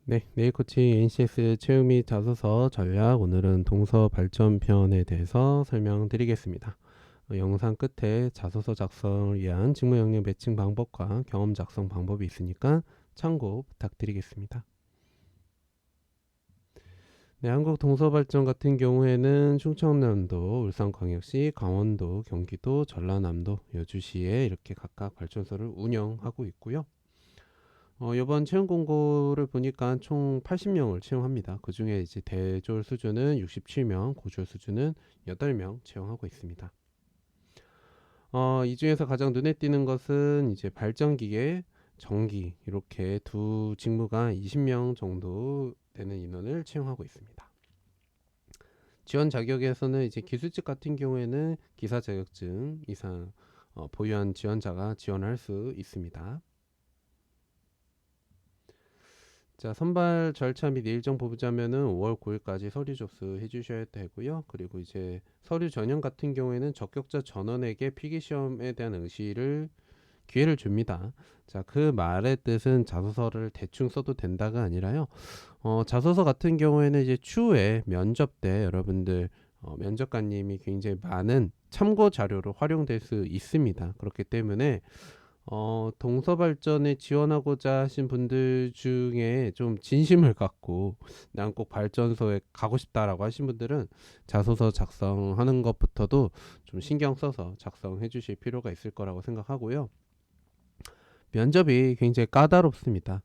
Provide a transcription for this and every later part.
네, 네일코치 NCS 채용 및 자소서 전략 오늘은 동서 발전편에 대해서 설명드리겠습니다. 영상 끝에 자소서 작성을 위한 직무 영역 매칭 방법과 경험 작성 방법이 있으니까 참고 부탁드리겠습니다. 네, 한국 동서발전 같은 경우에는 충청남도, 울산광역시, 강원도, 경기도, 전라남도, 여주시에 이렇게 각각 발전소를 운영하고 있고요. 이번 채용 공고를 보니까 총 80명을 채용합니다. 그 중에 이제 대졸 수준은 67명, 고졸 수준은 8명 채용하고 있습니다. 이 중에서 가장 눈에 띄는 것은 이제 발전기계, 전기 이렇게 두 직무가 20명 정도 되는 인원을 채용하고 있습니다. 지원 자격에서는 이제 기술직 같은 경우에는 기사 자격증 이상 보유한 지원자가 지원할 수 있습니다. 자, 선발 절차 및 일정 보자면은 5월 9일까지 서류 접수해 주셔야 되고요. 그리고 이제 서류 전형 같은 경우에는 적격자 전원에게 필기시험에 대한 응시를 기회를 줍니다. 자, 그 말의 뜻은 자소서를 대충 써도 된다가 아니라요. 자소서 같은 경우에는 이제 추후에 면접 때 여러분들 면접관님이 굉장히 많은 참고 자료로 활용될 수 있습니다. 그렇기 때문에 동서발전에 지원하고자 하신 분들 중에 좀 진심을 갖고 난 꼭 발전소에 가고 싶다라고 하신 분들은 자소서 작성하는 것부터도 좀 신경 써서 작성해 주실 필요가 있을 거라고 생각하고요. 면접이 굉장히 까다롭습니다.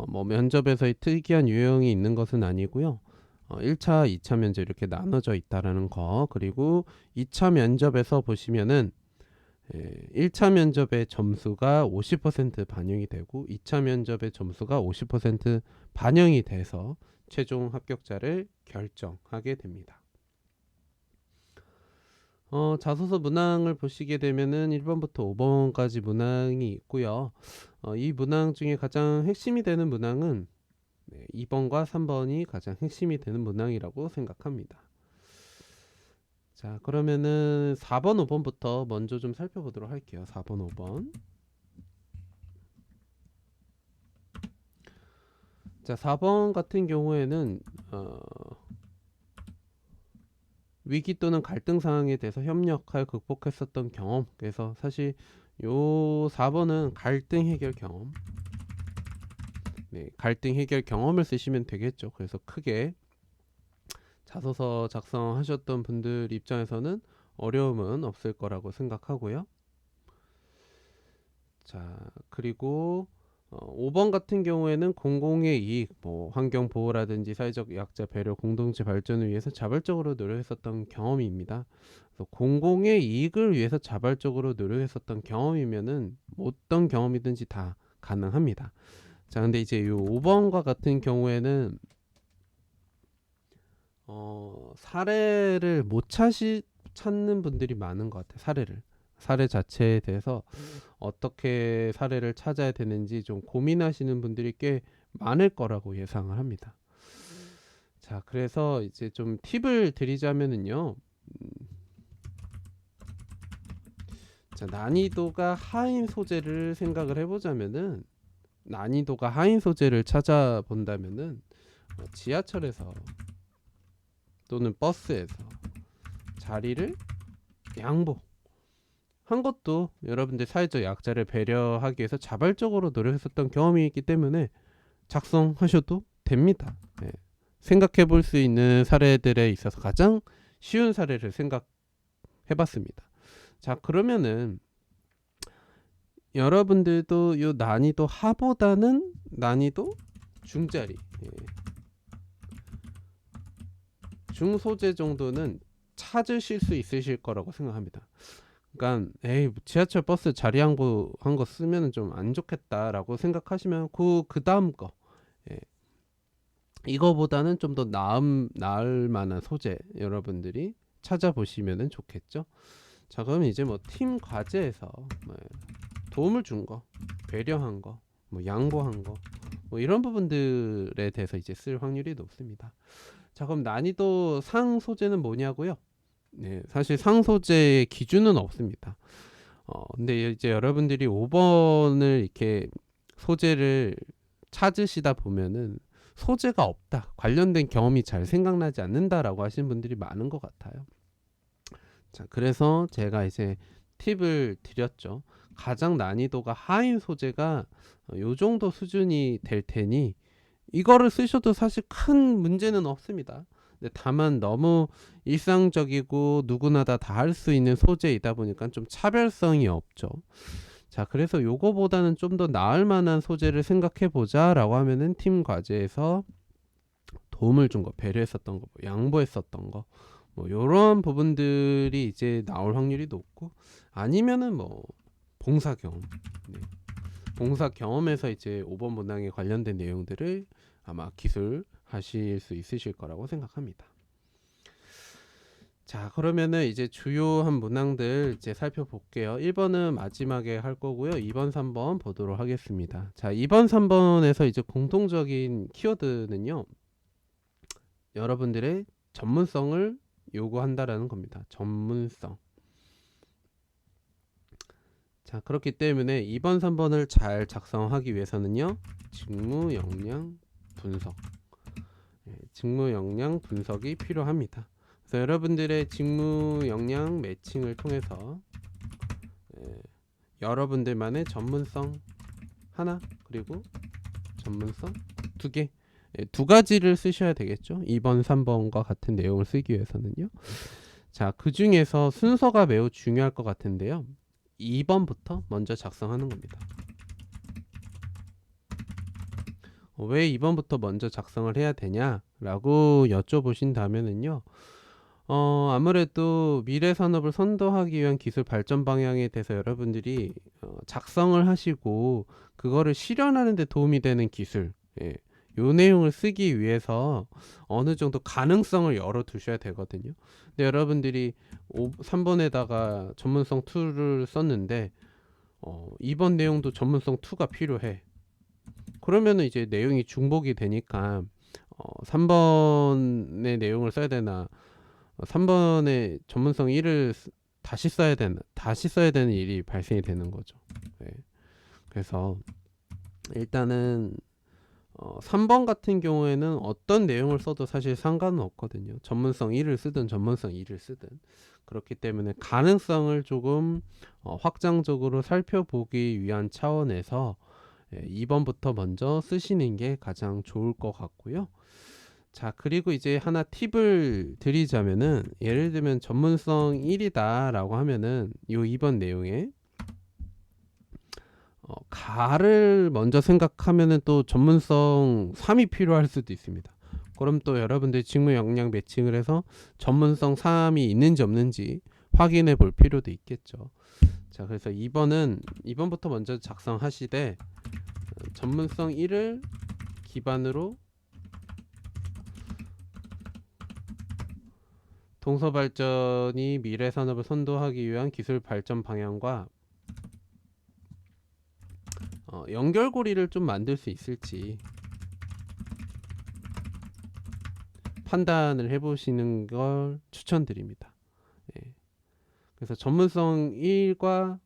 뭐 면접에서의 특이한 유형이 있는 것은 아니고요. 1차, 2차 면접 이렇게 나눠져 있다라는 거, 그리고 2차 면접에서 보시면은 1차 면접의 점수가 50% 반영이 되고 2차 면접의 점수가 50% 반영이 돼서 최종 합격자를 결정하게 됩니다. 자소서 문항을 보시게 되면은 1번부터 5번까지 문항이 있고요. 이 문항 중에 가장 핵심이 되는 문항은 2번과 3번이 가장 핵심이 되는 문항이라고 생각합니다. 자, 그러면은 4번, 5번부터 먼저 좀 살펴보도록 할게요. 4번, 5번. 자, 4번 같은 경우에는 위기 또는 갈등 상황에 대해서 협력하여 극복했었던 경험. 그래서 사실 요 4번은 갈등 해결 경험. 네, 갈등 해결 경험을 쓰시면 되겠죠. 그래서 크게 자소서 작성하셨던 분들 입장에서는 어려움은 없을 거라고 생각하고요. 자, 그리고 5번 같은 경우에는 공공의 이익, 뭐 환경 보호라든지 사회적 약자 배려, 공동체 발전을 위해서 자발적으로 노력했었던 경험입니다. 그래서 공공의 이익을 위해서 자발적으로 노력했었던 경험이면은 어떤 경험이든지 다 가능합니다. 자, 근데 이제 요 5번과 같은 경우에는 사례를 못 찾는 분들이 많은 것 같아요. 사례 자체에 대해서 어떻게 사례를 찾아야 되는지 좀 고민하시는 분들이 꽤 많을 거라고 예상을 합니다. 자, 그래서 이제 좀 팁을 드리자면은요. 자, 난이도가 하인 소재를 생각을 해보자면은 난이도가 하인 소재를 찾아본다면은 지하철에서 또는 버스에서 자리를 양보 한 것도 여러분들 사회적 약자를 배려하기 위해서 자발적으로 노력했었던 경험이 있기 때문에 작성하셔도 됩니다. 네. 생각해 볼 수 있는 사례들에 있어서 가장 쉬운 사례를 생각해 봤습니다. 자, 그러면은 여러분들도 이 난이도 하보다는 난이도 중짜리, 중소재 정도는 찾으실 수 있으실 거라고 생각합니다. 그러니까 에이 지하철 버스 자리 양보한 거 쓰면 좀 안 좋겠다라고 생각하시면 그 다음 거 이거보다는 좀 더 나을 만한 소재 여러분들이 찾아보시면 좋겠죠. 자, 그럼 이제 뭐 팀 과제에서 뭐 도움을 준 거, 배려한 거, 뭐 양보한 거, 뭐 이런 부분들에 대해서 이제 쓸 확률이 높습니다. 자, 그럼 난이도 상 소재는 뭐냐고요? 네, 사실 상 소재의 기준은 없습니다. 근데 이제 여러분들이 5번을 이렇게 소재를 찾으시다 보면은 소재가 없다, 관련된 경험이 잘 생각나지 않는다라고 하시는 분들이 많은 것 같아요. 자, 그래서 제가 이제 팁을 드렸죠. 가장 난이도가 하인 소재가 요 정도 수준이 될 테니 이거를 쓰셔도 사실 큰 문제는 없습니다. 근데 다만 너무 일상적이고 누구나 다 할 수 있는 소재이다 보니까 좀 차별성이 없죠. 자, 그래서 요거보다는 좀 더 나을 만한 소재를 생각해 보자 라고 하면은 팀 과제에서 도움을 준 거, 배려했었던 거, 양보했었던 거, 뭐 요런 부분들이 이제 나올 확률이 높고, 아니면은 뭐 봉사 경험, 네. 봉사 경험에서 이제 5번 문항에 관련된 내용들을 아마 기술하실 수 있으실 거라고 생각합니다. 자, 그러면은 이제 주요한 문항들 이제 살펴볼게요. 1번은 마지막에 할 거고요. 2번, 3번 보도록 하겠습니다. 자, 2번, 3번에서 이제 공통적인 키워드는요, 여러분들의 전문성을 요구한다라는 겁니다. 전문성. 자, 그렇기 때문에 2번, 3번을 잘 작성하기 위해서는요, 직무 역량 분석, 직무 역량 분석이 필요합니다. 그래서 여러분들의 직무 역량 매칭을 통해서 여러분들만의 전문성 하나, 그리고 전문성 두 개, 두 가지를 쓰셔야 되겠죠. 2번, 3번과 같은 내용을 쓰기 위해서는요. 자, 그 중에서 순서가 매우 중요할 것 같은데요. 2번부터 먼저 작성하는 겁니다. 왜 2번부터 먼저 작성을 해야 되냐라고 여쭤보신다면은요. 아무래도 미래 산업을 선도하기 위한 기술 발전 방향에 대해서 여러분들이 작성을 하시고 그거를 실현하는 데 도움이 되는 기술, 요 내용을 쓰기 위해서 어느 정도 가능성을 열어 두셔야 되거든요. 근데 여러분들이 3번에다가 전문성 2를 썼는데 2번 내용도 전문성 2가 필요해. 그러면은 이제 내용이 중복이 되니까 3번의 내용을 써야 되나, 3번의 전문성 1을 다시 써야 되는 일이 발생이 되는 거죠. 네. 그래서 일단은 3번 같은 경우에는 어떤 내용을 써도 사실 상관은 없거든요. 전문성 1을 쓰든 전문성 2를 쓰든. 그렇기 때문에 가능성을 조금 확장적으로 살펴보기 위한 차원에서 2번부터 먼저 쓰시는 게 가장 좋을 것 같고요. 자, 그리고 이제 하나 팁을 드리자면은, 예를 들면 전문성 1이다 라고 하면은 요 2번 내용에 가를 먼저 생각하면은 또 전문성 3이 필요할 수도 있습니다. 그럼 또 여러분들 직무 역량 매칭을 해서 전문성 3이 있는지 없는지 확인해 볼 필요도 있겠죠. 자, 그래서 2번부터 먼저 작성하시되 전문성 1을 기반으로 동서발전이 미래 산업을 선도하기 위한 기술 발전 방향과 연결고리를 좀 만들 수 있을지 판단을 해보시는 걸 추천드립니다. 그래서 전문성 1과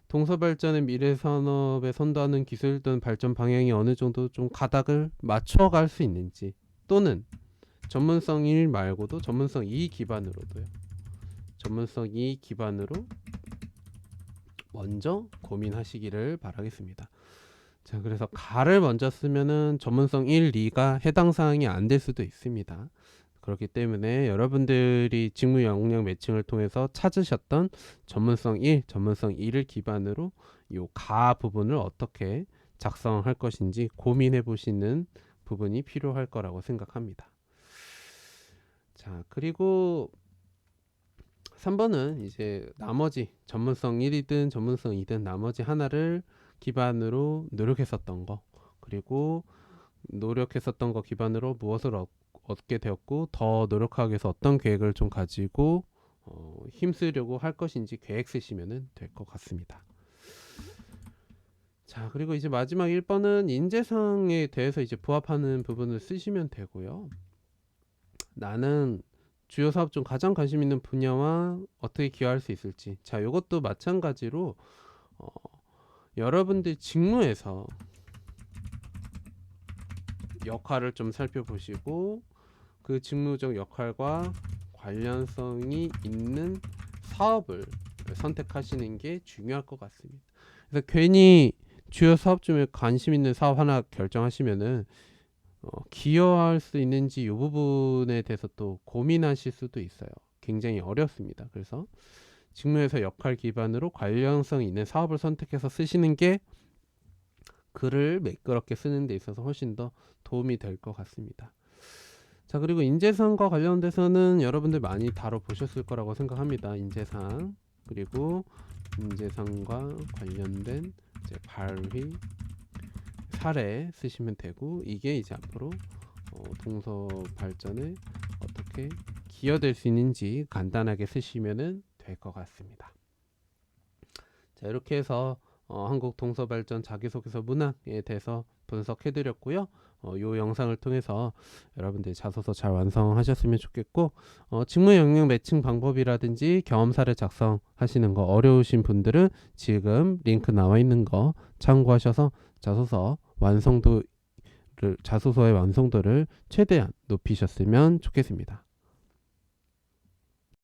동서발전의 미래 산업에 선도하는 기술 또는 발전 방향이 어느 정도 좀 가닥을 맞춰갈 수 있는지, 또는 전문성 1 말고도 전문성 2 기반으로도요. 전문성 2 기반으로 먼저 고민하시기를 바라겠습니다. 자, 그래서 가를 먼저 쓰면은 전문성 1, 2가 해당 사항이 안 될 수도 있습니다. 그렇기 때문에 여러분들이 직무 역량 매칭을 통해서 찾으셨던 전문성 1, 전문성 2를 기반으로 요 가 부분을 어떻게 작성할 것인지 고민해 보시는 부분이 필요할 거라고 생각합니다. 자, 그리고 3번은 이제 나머지 전문성 1이든 전문성 2든 나머지 하나를 기반으로 노력했었던 거, 그리고 노력했었던 거 기반으로 무엇을 얻게 되었고 더 노력하기 위해서 어떤 계획을 좀 가지고 힘쓰려고 할 것인지 계획 쓰시면 될 것 같습니다. 자, 그리고 이제 마지막 1번은 인재상에 대해서 이제 부합하는 부분을 쓰시면 되고요. 나는 주요 사업 중 가장 관심 있는 분야와 어떻게 기여할 수 있을지. 자, 이것도 마찬가지로 여러분들 직무에서 역할을 좀 살펴보시고 그 직무적 역할과 관련성이 있는 사업을 선택하시는 게 중요할 것 같습니다. 그래서 괜히 주요 사업 중에 관심 있는 사업 하나 결정하시면은 기여할 수 있는지 이 부분에 대해서 또 고민하실 수도 있어요. 굉장히 어렵습니다. 그래서 직무에서 역할 기반으로 관련성 있는 사업을 선택해서 쓰시는 게 글을 매끄럽게 쓰는 데 있어서 훨씬 더 도움이 될 것 같습니다. 자, 그리고 인재상과 관련돼서는 여러분들 많이 다뤄보셨을 거라고 생각합니다. 인재상, 그리고 인재상과 관련된 이제 발휘 사례 쓰시면 되고, 이게 이제 앞으로 동서 발전에 어떻게 기여될 수 있는지 간단하게 쓰시면 될 것 같습니다. 자, 이렇게 해서 한국 동서발전 자기소개서 문항에 대해서 분석해드렸고요. 이 영상을 통해서 여러분들 자소서 잘 완성하셨으면 좋겠고, 직무 영역 매칭 방법이라든지 경험 사례 작성하시는 거 어려우신 분들은 지금 링크 나와 있는 거 참고하셔서 자소서의 완성도를 최대한 높이셨으면 좋겠습니다.